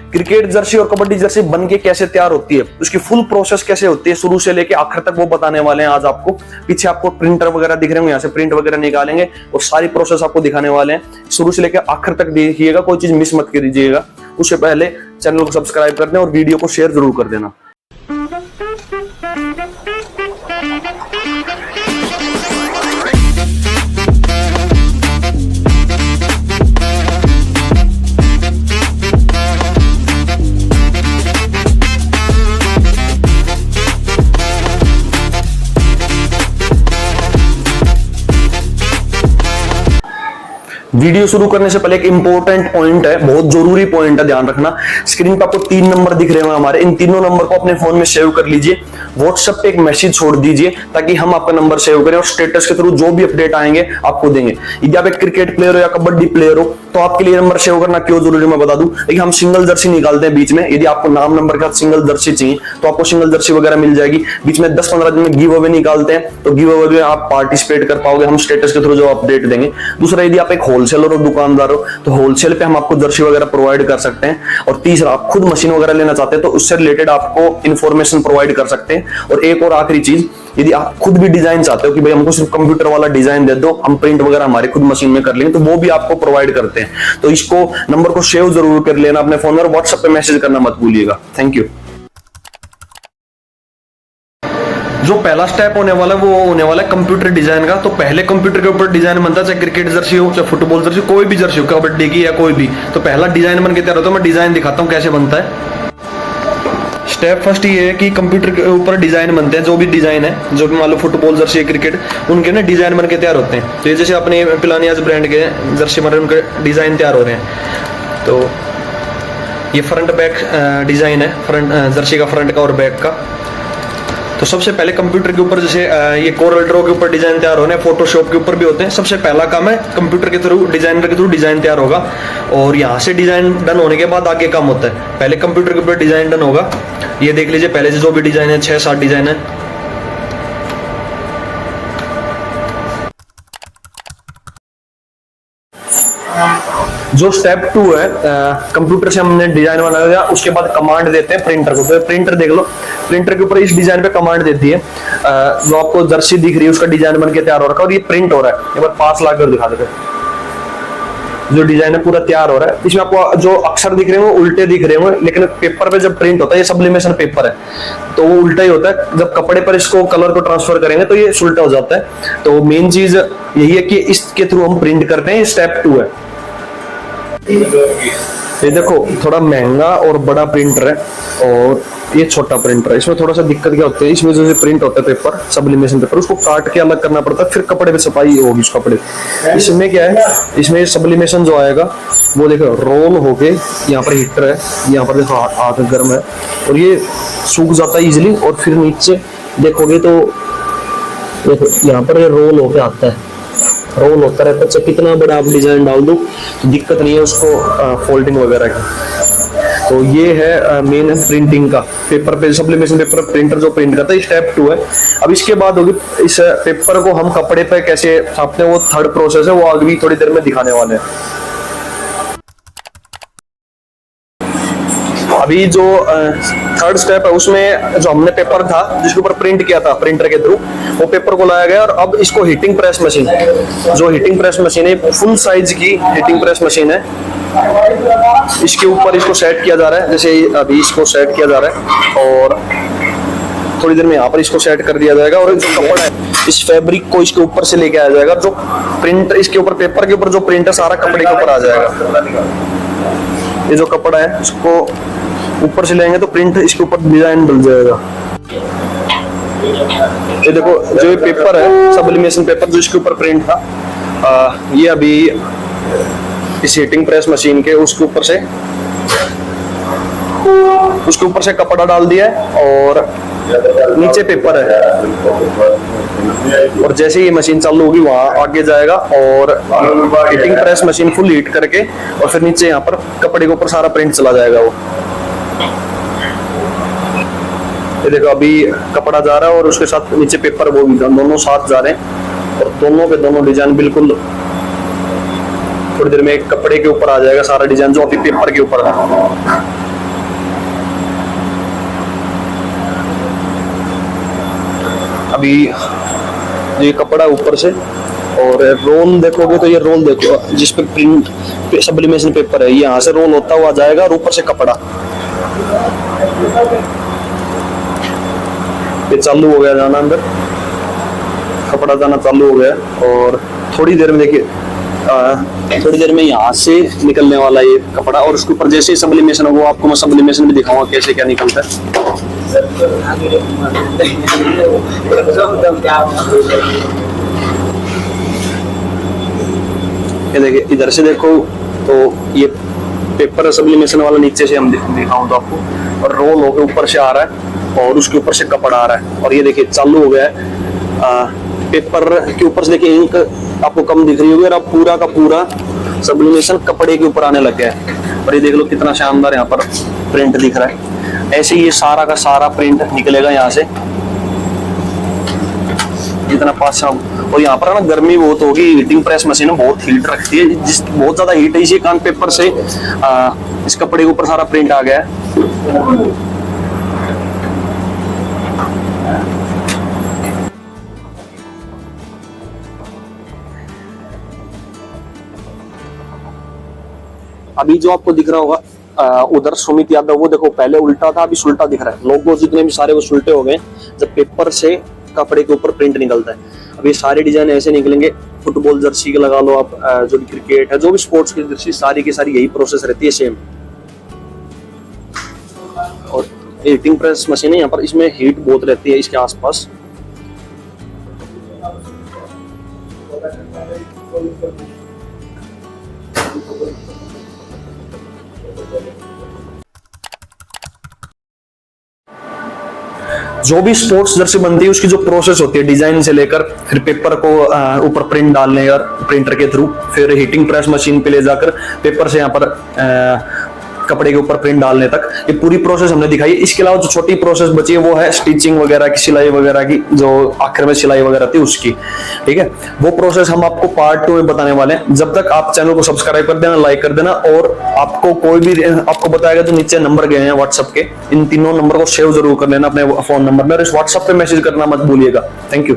Cricket Jersey और kabaddi Jersey बन के कैसे तैयार होती है, उसकी फुल प्रोसेस कैसे होती है शुरू से लेके आखिर तक, वो बताने वाले हैं आज आपको। पीछे आपको प्रिंटर वगैरह दिख रहे होंगे, यहाँ से प्रिंट वगैरह निकालेंगे और सारी प्रोसेस आपको दिखाने वाले हैं। शुरू से लेकर आखिर तक देखिएगा, कोई चीज मिस मत कीजिएगा। उससे पहले चैनल को सब्सक्राइब कर दें और वीडियो को शेयर जरूर कर देना। वीडियो शुरू करने से पहले एक इंपॉर्टेंट पॉइंट है, बहुत जरूरी पॉइंट है, ध्यान रखना। स्क्रीन पे आपको 3 नंबर दिख रहे होंगे हमारे, इन तीनों नंबर को अपने फोन में सेव कर लीजिए। व्हाट्सएप पे एक मैसेज छोड़ दीजिए ताकि हम आपका नंबर सेव करें और स्टेटस के थ्रू जो भी अपडेट आएंगे आपको देंगे। यदि आप एक क्रिकेट प्लेयर हो या कबड्डी प्लेयर हो तो आपके लिए नंबर सेव करना क्यों जरूरी मैं बता दूं। देखिए, हम सिंगल जर्सी निकालते हैं बीच में। यदि आपको नाम नंबर के साथ सिंगल जर्सी चाहिए तो आपको सिंगल जर्सी वगैरह मिल जाएगी। बीच में 10-15 दिन में गिव अवे निकालते हैं, तो गिव अवे में आप पार्टिसिपेट कर पाओगे, हम स्टेटस के थ्रू जो अपडेट देंगे। दूसरा, यदि आप एक होलसेलर और दुकानदार हो तो होलसेल पे हम आपको जर्सी वगैरह प्रोवाइड कर सकते हैं। और तीसरा, आप खुद मशीन वगैरह लेना चाहते हैं तो उससे रिलेटेड आपको इंफॉर्मेशन प्रोवाइड कर सकते हैं। और एक और आखिरी चीज, यदि आप खुद भी डिजाइन चाहते हो कि भाई हमको सिर्फ कंप्यूटर वाला डिजाइन दे दो, हम प्रिंट वगैरह हमारे खुद मशीन में कर लेंगे, तो वो भी आपको प्रोवाइड करते हैं। तो इसको नंबर को सेव जरूर कर लेना अपने फोन में और व्हाट्सएप पे मैसेज करना मत भूलिएगा। Thank you. जो पहला स्टेप होने वाला है वो होने वाला है कंप्यूटर डिजाइन का। तो पहले कंप्यूटर के ऊपर डिजाइन बनता है, चाहे क्रिकेट जर्सी हो, चाहे फुटबॉल जर्सी, कोई भी जर्सी हो, कबड्डी की या कोई भी। तो पहला डिजाइन बन के तैयार होता है। मैं डिजाइन दिखाता हूँ कैसे बनता है। स्टेप फर्स्ट ये है कि कंप्यूटर के ऊपर डिजाइन बनते हैं, जो भी डिजाइन है, जो भी मान लो फुटबॉल जर्सी क्रिकेट, उनके ना डिजाइन बन के तैयार होते हैं। तो ये जैसे अपने पिलानियाज ब्रांड के जर्सी बन रहे, उनके डिजाइन तैयार हो रहे हैं। तो ये फ्रंट बैक डिजाइन है, फ्रंट जर्सी का, फ्रंट का और बैक का। तो सबसे पहले कंप्यूटर के ऊपर जैसे ये कोरल ड्रॉ के ऊपर डिजाइन तैयार होने, फोटोशॉप के ऊपर भी होते हैं। सबसे पहला काम है कंप्यूटर के थ्रू, डिजाइनर के थ्रू डिजाइन तैयार होगा और यहाँ से डिजाइन डन होने के बाद आगे काम होता है। पहले कंप्यूटर के ऊपर डिजाइन डन होगा, ये देख लीजिए पहले से जो भी डिजाइन है, 6-7 डिजाइन है। जो स्टेप 2 है, कंप्यूटर से हमने डिजाइन बना दिया, उसके बाद कमांड देते हैं प्रिंटर को। तो प्रिंटर देख लो, प्रिंटर के ऊपर इस डिजाइन पे कमांड देती है। जो आपको जर्सी दिख रही है उसका डिजाइन बन के तैयार हो रखा है और ये प्रिंट हो रहा है। एक बार पास लाकर दिखा देते हैं। जो डिजाइन है पूरा तैयार हो रहा है। इसमें आपको जो अक्षर दिख रहे हैं उल्टे दिख रहे होंगे, लेकिन पेपर पे जब प्रिंट होता है, ये सब्लिमेशन पेपर है तो वो उल्टा ही होता है। जब कपड़े पर इसको कलर को ट्रांसफर करेंगे तो ये उल्टा हो जाता है। तो मेन चीज यही है कि इसके थ्रू हम प्रिंट करते हैं। स्टेप 2 है। ये देखो, थोड़ा महंगा और बड़ा प्रिंटर है और ये छोटा प्रिंटर है। इसमें थोड़ा सा दिक्कत क्या होती है, इसमें जो प्रिंट होता है पेपर, सब्लिमेशन पेपर, उसको काट के अलग करना पड़ता है, फिर कपड़े पे सफाई होगी उस कपड़े। इसमें क्या है, इसमें सब्लिमेशन जो आएगा वो देखो रोल होके, यहाँ पर हीटर है, यहाँ पर देखो हाथ गर्म है और ये सूख जाता है इजिली। और फिर नीचे देखोगे तो देखो यहाँ पर ये रोल होके आता है, रोल होता रहता है। कितना बड़ा आप डिजाइन डाल दो तो दिक्कत नहीं है उसको फोल्डिंग वगैरह की। तो ये है मेन प्रिंटिंग का, पेपर पे सब्लिमेशन पेपर प्रिंटर जो प्रिंट करता है। स्टेप 2 है। अब इसके बाद होगी, इस पेपर को हम कपड़े पे कैसे छापते हैं वो थर्ड प्रोसेस है, वो आगे थोड़ी देर में दिखाने वाले हैं। अभी जो थर्ड स्टेप है उसमें जो हमने पेपर था जिसके ऊपर प्रिंट किया था प्रिंटर के थ्रू, वो पेपर को लाया गया और अब इसको हीटिंग प्रेस मशीन, जो हीटिंग प्रेस मशीन है, फुल साइज की हीटिंग प्रेस मशीन है, इसके ऊपर इसको सेट किया जा रहा है। जैसे अभी इसको सेट किया जा रहा है और थोड़ी देर में यहाँ पर इसको सेट कर दिया जाएगा और जो कपड़ा है इस फैब्रिक को इसके ऊपर से लेके आया जाएगा। जो प्रिंट इसके ऊपर, पेपर के ऊपर जो प्रिंट है सारा कपड़े के ऊपर आ जाएगा। ये जो कपड़ा है इसको ऊपर से लेंगे तो प्रिंट इसके ऊपर डिजाइन बन जाएगा। ये देखो, जो ये पेपर है सब्लिमेशन पेपर जो इसके ऊपर प्रिंट था, ये अभी इस हीटिंग प्रेस मशीन के उसके ऊपर से कपड़ा डाल दिया है और नीचे पेपर है। और जैसे ये मशीन चालू होगी वहां आगे जाएगा और heating press machine full heat करके और फिर नीचे यहाँ पर कपड़े के ऊपर सारा प्रिंट चला जाएगा। वो ये देखो, अभी कपड़ा जा रहा है और उसके साथ नीचे पेपर, वो भी दोनों साथ जा रहे हैं और दोनों पे दोनों डिजाइन बिल्कुल थोड़ी देर में एक कपड़े के ऊपर आ जाएगा सारा डिजाइन जो अभी पेपर के ऊपर है। अभी ये कपड़ा ऊपर से, और रोल देखोगे तो ये रोल देखो जिस पे प्रिंट सब्लिमेशन पेपर है, ये यहाँ से रोल होता हुआ जाएगा और ऊपर से कपड़ा। ये चालू हो गया जाना अंदर, कपड़ा जाना चालू हो गया। और थोड़ी देर में देखिए, थोड़ी देर में यहाँ से निकलने वाला ये कपड़ा, और उसके ऊपर जैसे ही सब्लिमेशन होगा आपको मैं सब्लिमेशन भी दिखाऊंगा कैसे क्या निकलता है। ये देखिए इधर से देखो तो ये पेपर सब्लिमेशन वाला नीचे से हम दिखाऊं तो आपको, और रोल होकर ऊपर से आ रहा है और उसके ऊपर से कपड़ा आ रहा है। और ये देखिए चालू हो गया है। पेपर के ऊपर से देखिए इंक आपको कम दिख रही होगी, और अब पूरा का पूरा सब्लिमेशन कपड़े के ऊपर आने लग गया है। और ये देख लो कितना शानदार यहाँ पर प्रिंट दिख रहा है। ऐसे ये सारा का सारा प्रिंट निकलेगा यहाँ से, जितना पास। और यहाँ पर ना गर्मी बहुत होगी, हीटिंग प्रेस मशीन बहुत हीट रखती है, जिस बहुत ज्यादा हीट है, इसी कारण पेपर से इस कपड़े के ऊपर सारा प्रिंट आ गया है। अभी जो आपको दिख रहा होगा उधर सुमित यादव, वो देखो पहले उल्टा था अभी सुल्टा दिख रहा है। लोगो जितने भी सारे वो सुल्टे हो गए जब पेपर से कपड़े के ऊपर प्रिंट निकलता है। अब ये सारे डिजाइन ऐसे निकलेंगे। फुटबॉल जर्सी के लगा लो आप, जो भी क्रिकेट है, जो भी स्पोर्ट्स की जर्सी, सारी की सारी यही प्रोसेस रहती है सेम। और हीटिंग प्रेस मशीन है यहाँ पर, इसमें हीट बहुत रहती है इसके आसपास। जो भी स्पोर्ट्स जर्सी बनती है उसकी जो प्रोसेस होती है डिजाइन से लेकर फिर पेपर को ऊपर प्रिंट डालने और प्रिंटर के थ्रू, फिर हीटिंग प्रेस मशीन पे ले जाकर पेपर से यहाँ पर कपड़े के ऊपर प्रिंट डालने तक, ये पूरी प्रोसेस हमने दिखाई है। इसके अलावा जो छोटी प्रोसेस बची है वो है स्टिचिंग वगैरह की, सिलाई वगैरह की, जो आखिर में सिलाई वगैरह थी उसकी। ठीक है, वो प्रोसेस हम आपको पार्ट 2 में बताने वाले हैं। जब तक आप चैनल को सब्सक्राइब कर देना, लाइक कर देना, और आपको कोई भी आपको बताएगा तो नीचे नंबर गए हैं व्हाट्सएप के, इन तीनों नंबर को सेव जरूर कर लेना अपने फोन नंबर में, और इस व्हाट्सएप पे मैसेज करना मत भूलिएगा। Thank you.